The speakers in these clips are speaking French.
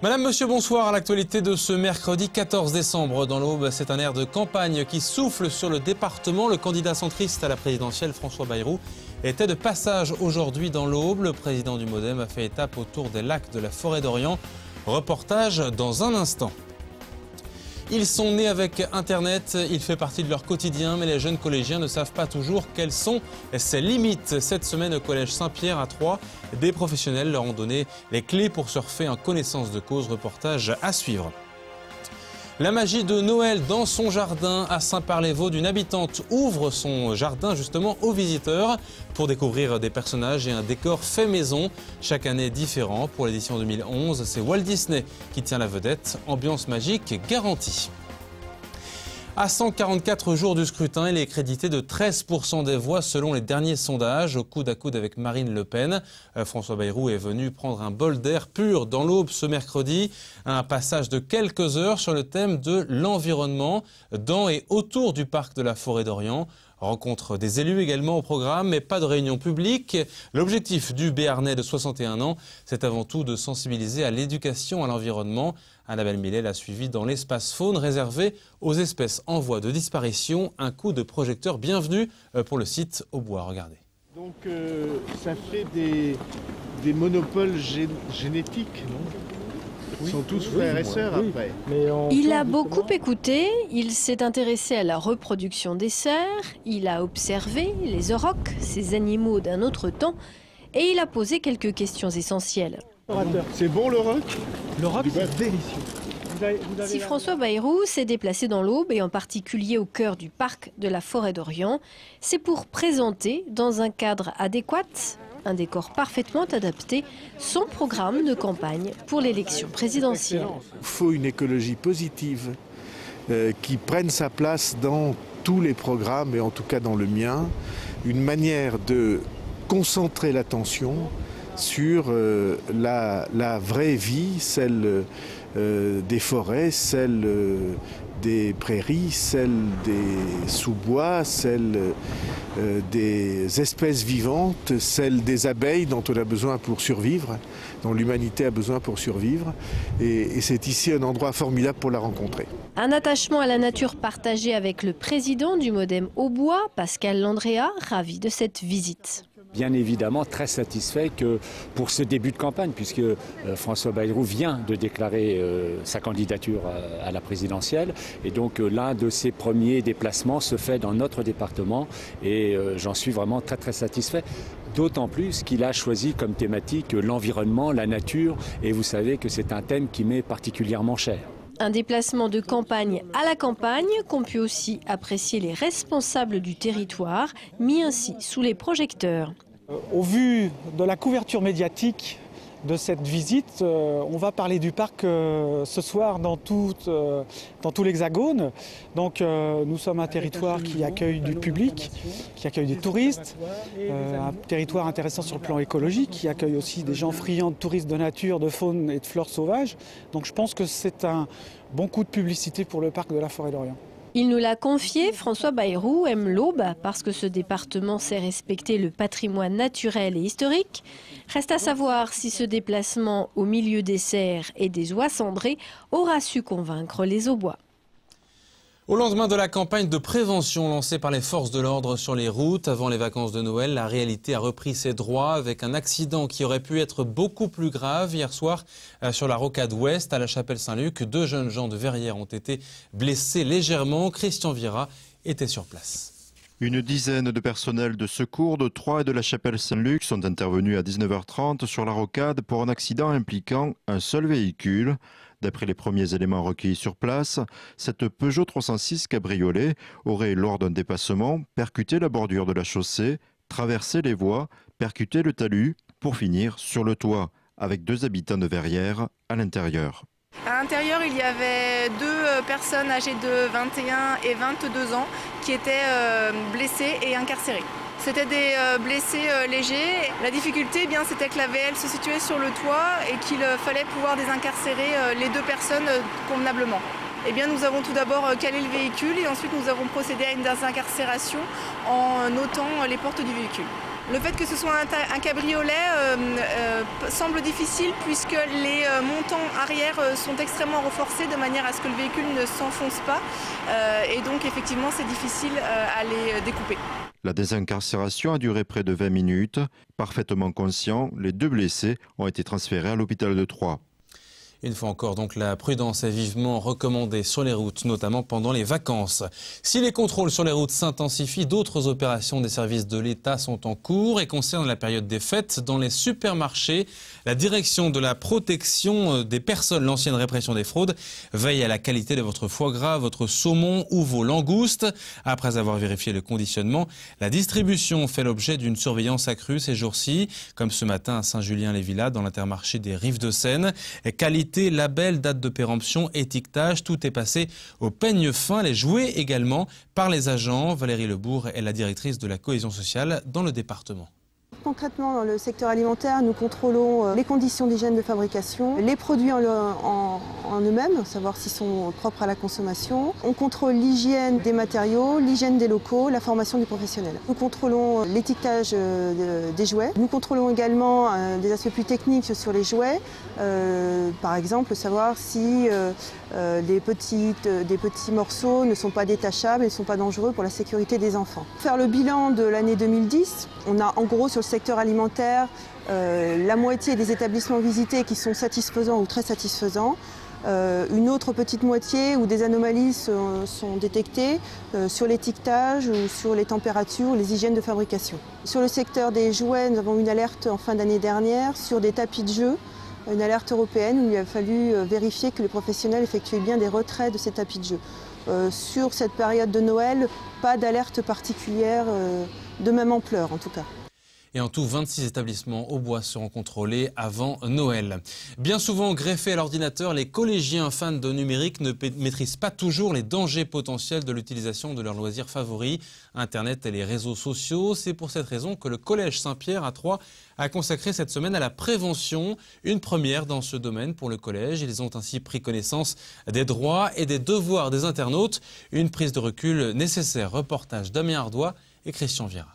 Madame, monsieur, bonsoir. À l'actualité de ce mercredi 14 décembre dans l'Aube, c'est un air de campagne qui souffle sur le département. Le candidat centriste à la présidentielle, François Bayrou, était de passage aujourd'hui dans l'Aube. Le président du MoDem a fait étape autour des lacs de la Forêt d'Orient. Reportage dans un instant. Ils sont nés avec Internet, il fait partie de leur quotidien, mais les jeunes collégiens ne savent pas toujours quelles sont ses limites. Cette semaine au collège Saint-Pierre à Troyes, des professionnels leur ont donné les clés pour surfer en connaissance de cause. Reportage à suivre. La magie de Noël dans son jardin à Saint-Par-les-Vosges. Une habitante ouvre son jardin justement aux visiteurs pour découvrir des personnages et un décor fait maison. Chaque année différent. Pour l'édition 2011, c'est Walt Disney qui tient la vedette. Ambiance magique garantie. À 144 jours du scrutin, il est crédité de 13% des voix selon les derniers sondages. Au coude à coude avec Marine Le Pen, François Bayrou est venu prendre un bol d'air pur dans l'Aube ce mercredi. Un passage de quelques heures sur le thème de l'environnement dans et autour du parc de la Forêt d'Orient. Rencontre des élus également au programme, mais pas de réunion publique. L'objectif du Béarnais de 61 ans, c'est avant tout de sensibiliser à l'éducation à l'environnement. Annabelle Millet l'a suivi dans l'espace faune réservé aux espèces en voie de disparition. Un coup de projecteur bienvenu pour le site Aubois. Regardez. Donc ça fait des monopoles génétiques, non ? Ils sont tous frères et sœurs après. Il a beaucoup écouté, il s'est intéressé à la reproduction des cerfs, il a observé les aurochs, ces animaux d'un autre temps, et il a posé quelques questions essentielles. C'est bon l'auroch ? L'auroch, c'est délicieux. Si François Bayrou s'est déplacé dans l'Aube et en particulier au cœur du parc de la Forêt d'Orient, c'est pour présenter, dans un cadre adéquat, un décor parfaitement adapté, son programme de campagne pour l'élection présidentielle. Il faut une écologie positive qui prenne sa place dans tous les programmes et en tout cas dans le mien. Une manière de concentrer l'attention sur la vraie vie, celle des forêts, celle des prairies, celle des sous-bois, celle des espèces vivantes, celle des abeilles dont on a besoin pour survivre, dont l'humanité a besoin pour survivre. Et c'est ici un endroit formidable pour la rencontrer. Un attachement à la nature partagé avec le président du MoDem Aubois, Pascal Landrea, ravi de cette visite. Bien évidemment très satisfait que pour ce début de campagne, puisque François Bayrou vient de déclarer sa candidature à la présidentielle. Et donc l'un de ses premiers déplacements se fait dans notre département et j'en suis vraiment très satisfait. D'autant plus qu'il a choisi comme thématique l'environnement, la nature, et vous savez que c'est un thème qui m'est particulièrement cher. Un déplacement de campagne à la campagne qu'ont pu aussi apprécier les responsables du territoire, mis ainsi sous les projecteurs. Au vu de la couverture médiatique de cette visite, on va parler du parc ce soir dans tout l'Hexagone. Donc nous sommes un territoire qui accueille du public, qui accueille des touristes, un territoire intéressant sur le plan écologique, qui accueille aussi des gens friands de touristes de nature, de faune et de flore sauvage. Donc je pense que c'est un bon coup de publicité pour le parc de la Forêt d'Orient. Il nous l'a confié, François Bayrou aime l'Aube parce que ce département sait respecter le patrimoine naturel et historique. Reste à savoir si ce déplacement au milieu des cerfs et des oies cendrées aura su convaincre les Aubois. Au lendemain de la campagne de prévention lancée par les forces de l'ordre sur les routes avant les vacances de Noël, la réalité a repris ses droits avec un accident qui aurait pu être beaucoup plus grave. Hier soir, sur la rocade ouest à la Chapelle-Saint-Luc, 2 jeunes gens de Verrières ont été blessés légèrement. Christian Vira était sur place. Une dizaine de personnels de secours de Troyes et de la Chapelle-Saint-Luc sont intervenus à 19h30 sur la rocade pour un accident impliquant un seul véhicule. D'après les premiers éléments recueillis sur place, cette Peugeot 306 cabriolet aurait, lors d'un dépassement, percuté la bordure de la chaussée, traversé les voies, percuté le talus, pour finir sur le toit, avec 2 habitants de Verrières à l'intérieur. À l'intérieur, il y avait 2 personnes âgées de 21 et 22 ans qui étaient blessées et incarcérées. C'était des blessés légers. La difficulté, c'était que la VL se situait sur le toit et qu'il fallait pouvoir désincarcérer les 2 personnes convenablement. Nous avons tout d'abord calé le véhicule et ensuite nous avons procédé à une désincarcération en ôtant les portes du véhicule. Le fait que ce soit un cabriolet semble difficile puisque les montants arrière sont extrêmement renforcés de manière à ce que le véhicule ne s'enfonce pas et donc effectivement c'est difficile à les découper. La désincarcération a duré près de 20 minutes. Parfaitement conscients, les 2 blessés ont été transférés à l'hôpital de Troyes. Une fois encore, donc, la prudence est vivement recommandée sur les routes, notamment pendant les vacances. Si les contrôles sur les routes s'intensifient, d'autres opérations des services de l'État sont en cours et concernent la période des fêtes. Dans les supermarchés, la direction de la protection des personnes, l'ancienne répression des fraudes, veille à la qualité de votre foie gras, votre saumon ou vos langoustes. Après avoir vérifié le conditionnement, la distribution fait l'objet d'une surveillance accrue ces jours-ci, comme ce matin à Saint-Julien-les-Villas, dans l'Intermarché des Rives de Seine. Qualité, label, date de péremption, étiquetage, tout est passé au peigne fin. Les jouets également par les agents. Valérie Lebourg est la directrice de la cohésion sociale dans le département. Concrètement, dans le secteur alimentaire, nous contrôlons les conditions d'hygiène de fabrication, les produits en eux-mêmes, savoir s'ils sont propres à la consommation. On contrôle l'hygiène des matériaux, l'hygiène des locaux, la formation du professionnel. Nous contrôlons l'étiquetage des jouets. Nous contrôlons également des aspects plus techniques sur les jouets. Par exemple, savoir si des petits morceaux ne sont pas détachables et ne sont pas dangereux pour la sécurité des enfants. Faire le bilan de l'année 2010, on a en gros sur le secteur alimentaire la moitié des établissements visités qui sont satisfaisants ou très satisfaisants. Une autre petite moitié où des anomalies sont détectées sur l'étiquetage ou sur les températures ou les hygiènes de fabrication. Sur le secteur des jouets, nous avons eu une alerte en fin d'année dernière sur des tapis de jeu, une alerte européenne où il a fallu vérifier que les professionnels effectuaient bien des retraits de ces tapis de jeu. Sur cette période de Noël, pas d'alerte particulière de même ampleur en tout cas. Et en tout, 26 établissements au bois seront contrôlés avant Noël. Bien souvent greffés à l'ordinateur, les collégiens fans de numérique ne maîtrisent pas toujours les dangers potentiels de l'utilisation de leurs loisirs favoris, Internet et les réseaux sociaux. C'est pour cette raison que le Collège Saint-Pierre à Troyes a consacré cette semaine à la prévention, une première dans ce domaine pour le collège. Ils ont ainsi pris connaissance des droits et des devoirs des internautes. Une prise de recul nécessaire. Reportage Damien Ardois et Christian Viera.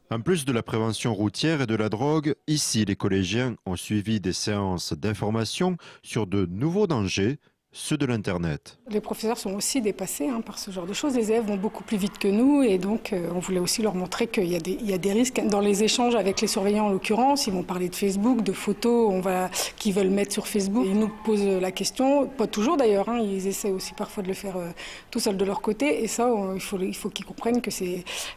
En plus de la prévention routière et de la drogue, ici les collégiens ont suivi des séances d'information sur de nouveaux dangers, ceux de l'Internet. Les professeurs sont aussi dépassés par ce genre de choses. Les élèves vont beaucoup plus vite que nous et donc on voulait aussi leur montrer qu'il y a des risques. Dans les échanges avec les surveillants en l'occurrence, ils vont parler de Facebook, de photos qu'ils veulent mettre sur Facebook. Ils nous posent la question, pas toujours d'ailleurs, ils essaient aussi parfois de le faire tout seuls de leur côté et ça, il faut qu'ils comprennent que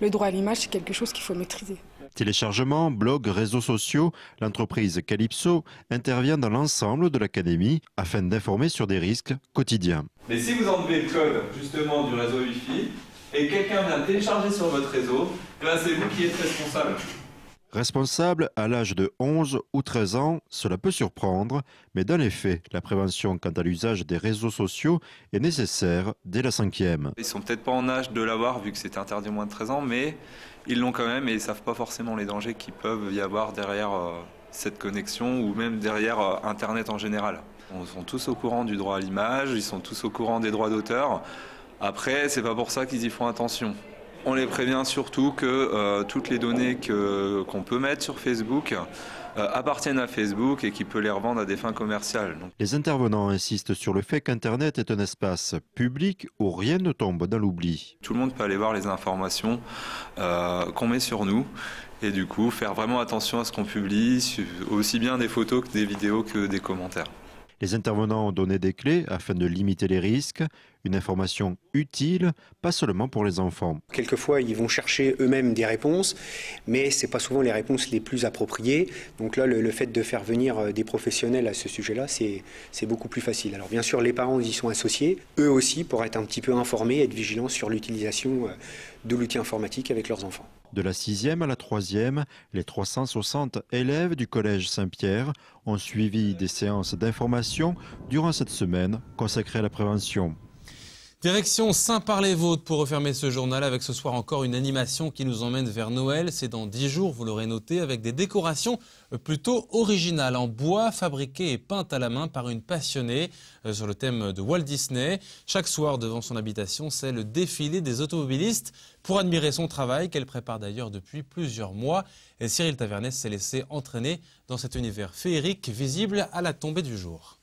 le droit à l'image, c'est quelque chose qu'il faut maîtriser. Téléchargement, blogs, réseaux sociaux, l'entreprise Calypso intervient dans l'ensemble de l'académie afin d'informer sur des risques quotidiens. Mais si vous enlevez le code justement du réseau Wi-Fi et quelqu'un vient télécharger sur votre réseau, c'est vous qui êtes responsable. Responsable à l'âge de 11 ou 13 ans, cela peut surprendre, mais dans les faits, la prévention quant à l'usage des réseaux sociaux est nécessaire dès la 5e. Ils sont peut-être pas en âge de l'avoir vu que c'est interdit aux moins de 13 ans, mais ils l'ont quand même et ils ne savent pas forcément les dangers qui peuvent y avoir derrière cette connexion ou même derrière Internet en général. Ils sont tous au courant du droit à l'image, ils sont tous au courant des droits d'auteur. Après, c'est pas pour ça qu'ils y font attention. On les prévient surtout que toutes les données qu'on peut mettre sur Facebook appartiennent à Facebook et qu'il peut les revendre à des fins commerciales. Les intervenants insistent sur le fait qu'Internet est un espace public où rien ne tombe dans l'oubli. Tout le monde peut aller voir les informations qu'on met sur nous et du coup faire vraiment attention à ce qu'on publie, aussi bien des photos que des vidéos que des commentaires. Les intervenants ont donné des clés afin de limiter les risques, une information utile, pas seulement pour les enfants. Quelquefois, ils vont chercher eux-mêmes des réponses, mais ce n'est pas souvent les réponses les plus appropriées. Donc là, le fait de faire venir des professionnels à ce sujet-là, c'est beaucoup plus facile. Alors bien sûr, les parents y sont associés, eux aussi, pour être un petit peu informés et être vigilants sur l'utilisation de l'outil informatique avec leurs enfants. De la 6e à la 3e, les 360 élèves du Collège Saint-Pierre ont suivi des séances d'information durant cette semaine consacrée à la prévention. Direction Saint-Par-les-Vôtres pour refermer ce journal avec ce soir encore une animation qui nous emmène vers Noël. C'est dans 10 jours, vous l'aurez noté, avec des décorations plutôt originales en bois, fabriquées et peintes à la main par une passionnée sur le thème de Walt Disney. Chaque soir devant son habitation, c'est le défilé des automobilistes pour admirer son travail qu'elle prépare d'ailleurs depuis plusieurs mois. Et Cyril Tavernès s'est laissé entraîner dans cet univers féerique visible à la tombée du jour.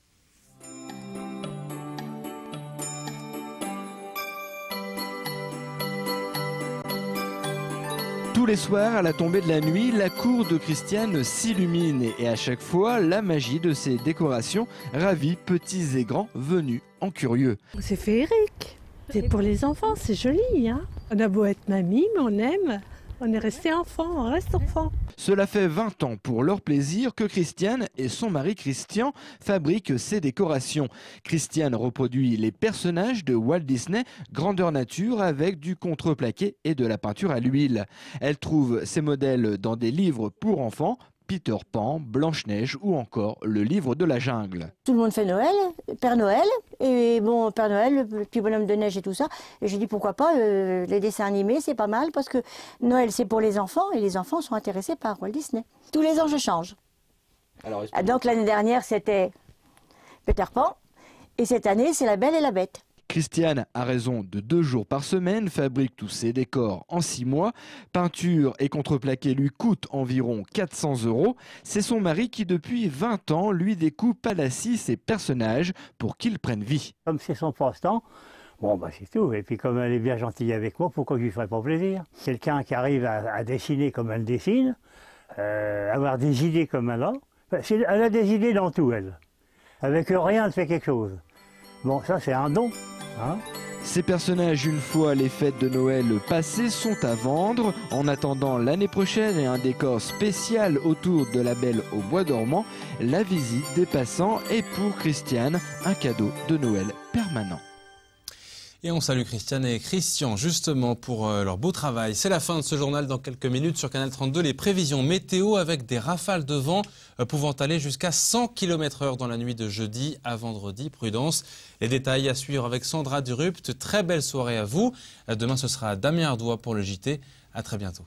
Tous les soirs, à la tombée de la nuit, la cour de Christiane s'illumine et à chaque fois, la magie de ses décorations ravit petits et grands venus en curieux. C'est féerique, c'est pour les enfants, c'est joli. Hein, on a beau être mamie, mais on aime. On est resté enfant, on reste enfant. Cela fait 20 ans pour leur plaisir que Christiane et son mari Christian fabriquent ces décorations. Christiane reproduit les personnages de Walt Disney, grandeur nature avec du contreplaqué et de la peinture à l'huile. Elle trouve ces modèles dans des livres pour enfants, Peter Pan, Blanche-Neige ou encore le livre de la jungle. Tout le monde fait Noël, Père Noël, et bon, Père Noël, le petit bonhomme de neige et tout ça. Et j'ai dit pourquoi pas, les dessins animés, c'est pas mal, parce que Noël c'est pour les enfants, et les enfants sont intéressés par Walt Disney. Tous les ans je change. Alors, donc l'année dernière c'était Peter Pan, et cette année c'est La Belle et la Bête. Christiane a raison de 2 jours par semaine, fabrique tous ses décors en 6 mois. Peinture et contreplaqué lui coûtent environ 400 €. C'est son mari qui depuis 20 ans lui découpe à la scie ses personnages pour qu'ils prennent vie. Comme c'est son passe-temps, bon bah c'est tout. Et puis comme elle est bien gentille avec moi, pourquoi je lui ferais pas plaisir? Quelqu'un qui arrive à dessiner comme elle dessine, avoir des idées comme elle a. Elle a des idées dans tout, elle. Avec rien, elle fait quelque chose. Bon, ça c'est un don. Hein? Ces personnages, une fois les fêtes de Noël passées, sont à vendre. En attendant l'année prochaine et un décor spécial autour de la Belle au bois dormant, la visite des passants est pour Christiane un cadeau de Noël permanent. Et on salue Christiane et Christian justement pour leur beau travail. C'est la fin de ce journal. Dans quelques minutes sur Canal 32, les prévisions météo avec des rafales de vent pouvant aller jusqu'à 100 km/h dans la nuit de jeudi à vendredi. Prudence. Les détails à suivre avec Sandra Durupt. Très belle soirée à vous. Demain ce sera Damien Ardois pour le JT. À très bientôt.